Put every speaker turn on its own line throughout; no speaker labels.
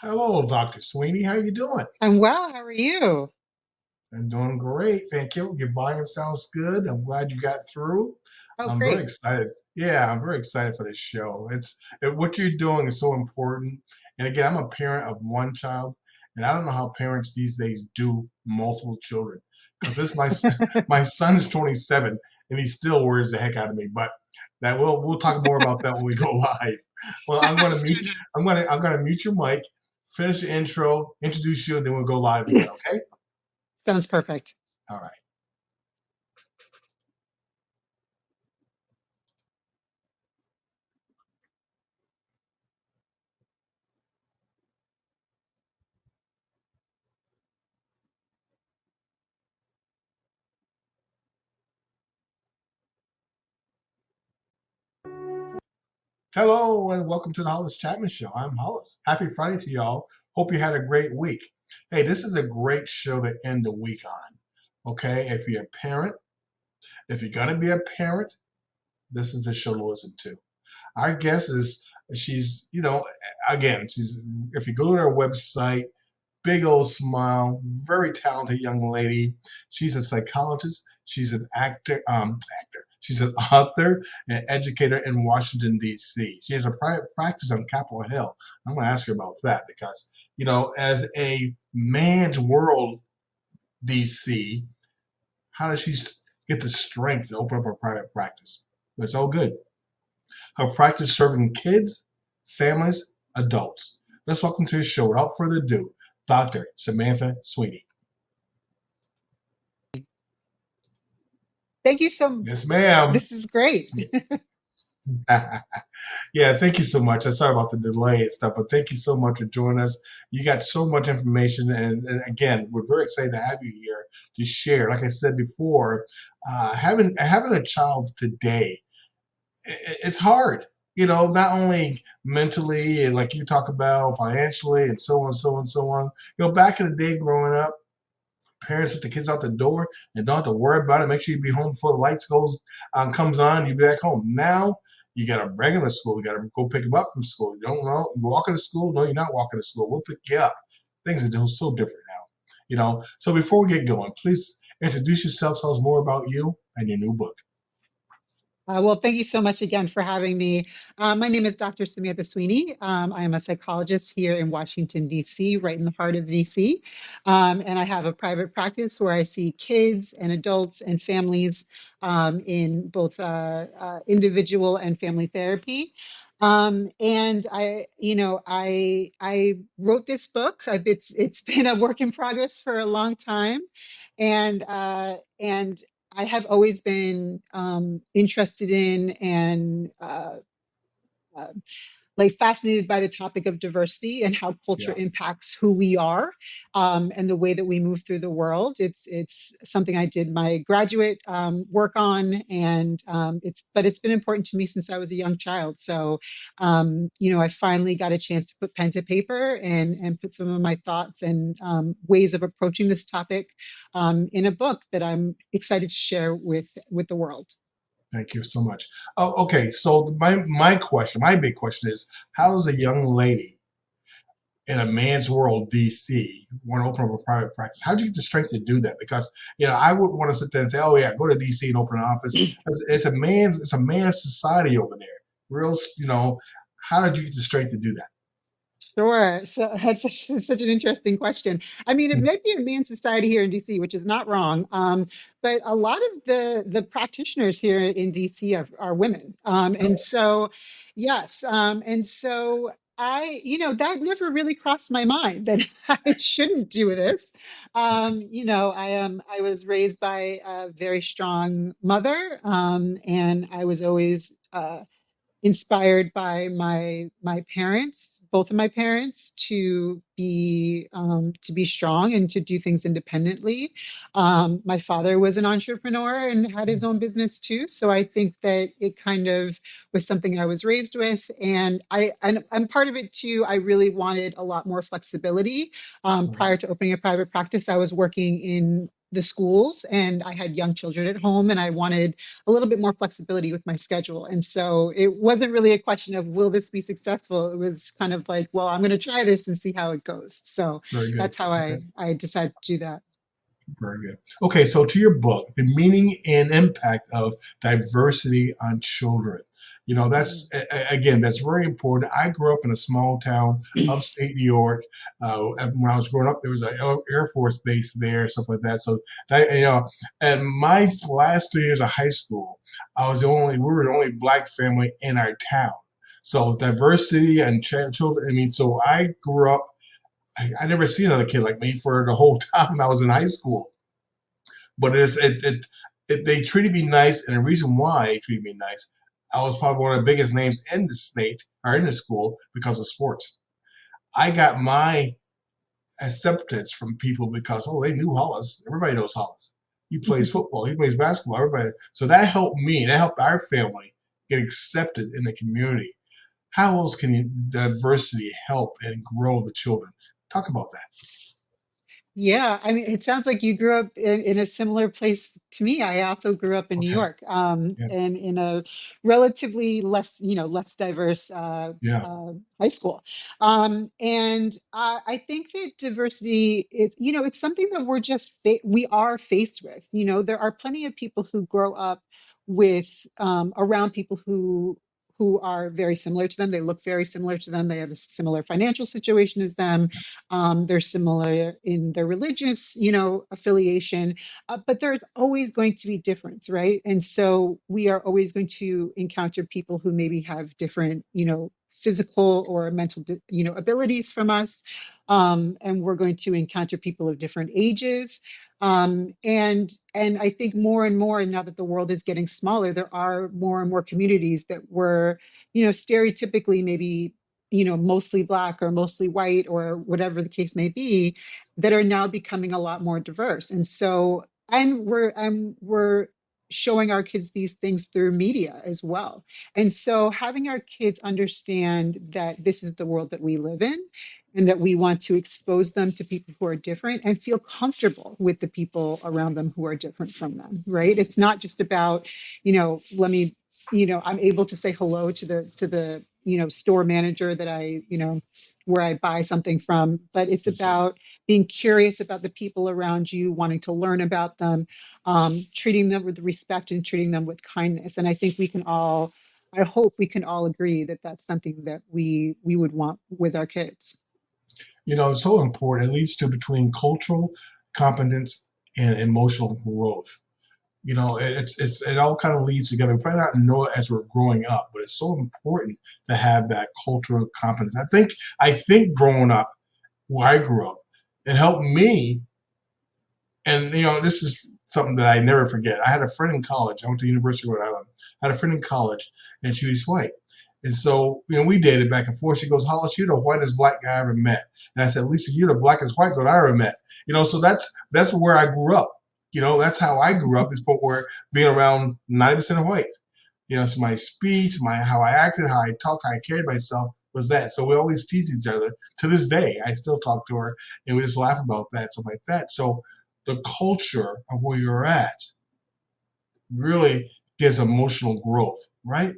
Hello, Dr. Sweeney. How you doing?
I'm well. How are you?
I'm doing great, thank you. Your volume sounds good. I'm glad you got through.
Oh,
I'm very
great.
excited. Yeah, I'm very excited for this show. What you're doing is so important. And again, I'm a parent of one child, and I don't know how parents these days do multiple children. Because my son is 27, and he still worries the heck out of me. But that we'll talk more about that when we go live. Well,
Fair enough.
I'm gonna mute your mic, finish the intro, introduce you, and then we'll go live again. Okay?
Sounds perfect.
All right. Hello and welcome to the Hollis Chapman Show. I'm Hollis. Happy Friday to y'all. Hope you had a great week. Hey, this is a great show to end the week on. Okay, if you're a parent, if you're gonna be a parent, this is the show to listen to. Our guest is she's again she's if you go to her website, big old smile, very talented young lady. She's a psychologist. She's an actor. She's an author and educator in Washington, D.C. She has a private practice on Capitol Hill. I'm going to ask her about that because, as a man's world, D.C., how does she get the strength to open up her private practice? It's all good. Her practice serving kids, families, adults. Let's welcome to the show, without further ado, Dr. Samantha Sweeney.
Thank you so.
Yes, ma'am.
This is great.
Yeah, thank you so much. I'm sorry about the delay and stuff, but thank you so much for joining us. You got so much information, and again, we're very excited to have you here to share. Like I said before, having a child today, it's hard. Not only mentally and like you talk about financially and so on, so on, so on. Back in the day growing up, parents let the kids out the door and don't have to worry about it. Make sure you be home before the lights comes on. You be back home. Now you got to bring them to school. You got to go pick them up from school. You don't know you walking to school. No, you're not walking to school. We'll pick you up. Things are so different now. So before we get going, please introduce yourself. Tell us more about you and your new book.
Well, thank you so much again for having me. My name is Dr. Samantha Sweeney. I am a psychologist here in Washington, D.C., right in the heart of D.C. And I have a private practice where I see kids and adults and families in both individual and family therapy. And I wrote this book. It's been a work in progress for a long time, and I have always been interested in and uh, like fascinated by the topic of diversity and how culture
Yeah.
impacts who we are and the way that we move through the world. It's something I did my graduate work on, and it's been important to me since I was a young child. So I finally got a chance to put pen to paper and put some of my thoughts and ways of approaching this topic in a book that I'm excited to share with the world.
Thank you so much. Oh, okay. So my big question is, how does a young lady in a man's world, DC, want to open up a private practice? How do you get the strength to do that? Because I wouldn't want to sit there and say, "Oh yeah, go to DC and open an office." It's a man's society over there. Real, how did you get the strength to do that?
Sure. So that's such an interesting question. I mean, it may be a man's society here in DC, which is not wrong. But a lot of the practitioners here in DC are women. And
Oh,
so, yes. And so that never really crossed my mind that I shouldn't do this.
okay.
I was raised by a very strong mother, and I was always inspired by my parents, both of my parents, to be strong and to do things independently. My father was an entrepreneur and had his own business too, so I think that it kind of was something I was raised with, and part of it too. I really wanted a lot more flexibility.
Mhm.
Prior to opening a private practice, I was working in the schools, and I had young children at home, and I wanted a little bit more flexibility with my schedule. And so it wasn't really a question of will this be successful? It was kind of like, well, I'm going to try this and see how it goes. So
Very good.
that's how
Okay.
I decided to do that.
Very good. Okay, so to your book, the meaning and impact of diversity on children. You know, that's
Mhm.
again, that's very important. I grew up in a small town, upstate New York. When I was growing up, there was an Air Force base there, stuff like that. So that, and my last 3 years of high school, we were the only black family in our town. So diversity and children. I mean, so I grew up. I never seen another kid like me for the whole time I was in high school. But they treated me nice, and the reason why they treated me nice, I was probably one of the biggest names in the state or in the school because of sports. I got my acceptance from people because they knew Hollis. Everybody knows Hollis. He plays football. He plays basketball. Everybody. So that helped me. That helped our family get accepted in the community. How else can diversity help and grow the children? Talk about that.
Yeah, I mean, it sounds like you grew up in a similar place to me. I also grew up in New
Okay.
York,
Yeah.
and in a relatively less, less diverse
Yeah.
high school. And I think that diversity is, it's something that we are faced with. There are plenty of people who grow up with around people who are very similar to them. They look very similar to them. They have a similar financial situation as them. They're similar in their religious, affiliation, but there's always going to be difference, right? And so we are always going to encounter people who maybe have different, physical or mental, abilities from us. And we're going to encounter people of different ages. And I think more and more, now that the world is getting smaller, there are more and more communities that were, stereotypically maybe mostly black or mostly white or whatever the case may be, that are now becoming a lot more diverse. And so, and we're showing our kids these things through media as well. And so having our kids understand that this is the world that we live in and that we want to expose them to people who are different and feel comfortable with the people around them who are different from them, right? It's not just about, let me, I'm able to say hello to the store manager that where I buy something from, but it's about being curious about the people around you, wanting to learn about them, treating them with respect and treating them with kindness. And I hope we can all agree that that's something that we would want with our kids.
It's so important. It leads to between cultural competence and emotional growth. It all kind of leads together. We probably not know it as we're growing up, but it's so important to have that cultural competence. I think growing up, where I grew up, it helped me. And this is something that I never forget. I had a friend in college. I went to the University of Rhode Island. I had a friend in college, and she was white. And so, we dated back and forth. She goes, Hollis, you're the whitest black guy I ever met. And I said, Lisa, you're the blackest white girl I ever met. So that's where I grew up. That's how I grew up, is where being around 90% of whites. So my speech, how I acted, how I talked, how I carried myself was that. So we always tease each other. To this day, I still talk to her, and we just laugh about that, stuff like that. So the culture of where you're at really gives emotional growth, right?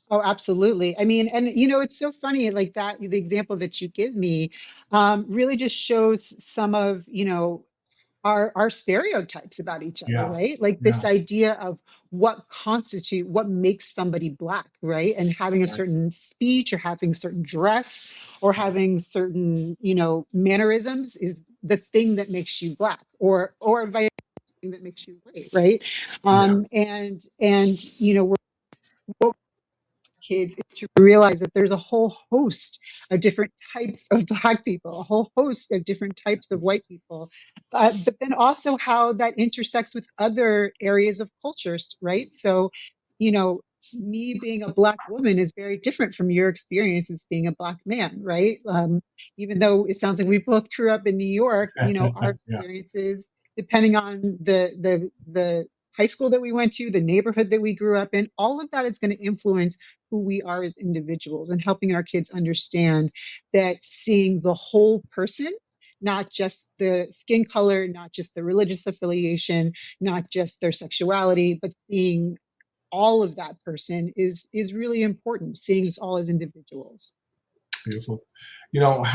Oh, absolutely. I mean, and it's so funny, like that, the example that you give me, really just shows some of, our stereotypes about each other,
Yeah,
right? Like
yeah,
this idea of what makes somebody black, right? And having a
right.
certain speech or having certain dress or having certain, mannerisms is the thing that makes you black, or vice versa, that makes you white, right?
Yeah,
And we're kids is to realize that there's a whole host of different types of black people, a whole host of different types of white people, but then also how that intersects with other areas of cultures, right? So, you know, me being a black woman is very different from your experience as being a black man, right? Even though it sounds like we both grew up in New York, our
yeah.
experiences, depending on the high school that we went to, the neighborhood that we grew up in, all of that is going to influence who we are as individuals and helping our kids understand that seeing the whole person not just the skin color, not just the religious affiliation, not just their sexuality, but seeing all of that person is really important, seeing us all as individuals.
Beautiful. You know,